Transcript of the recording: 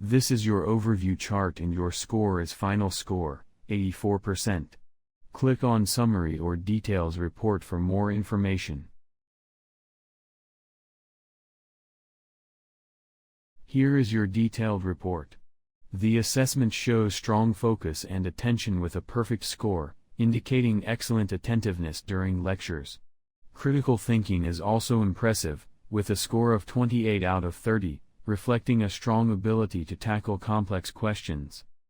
This is your overview chart and your score is final score, 84%. Click on Summary or Details Report for more information. Here is your detailed report. The assessment shows strong focus and attention with a perfect score, indicating excellent attentiveness during lectures. Critical thinking is also impressive, with a score of 28 out of 30, reflecting a strong ability to tackle complex questions.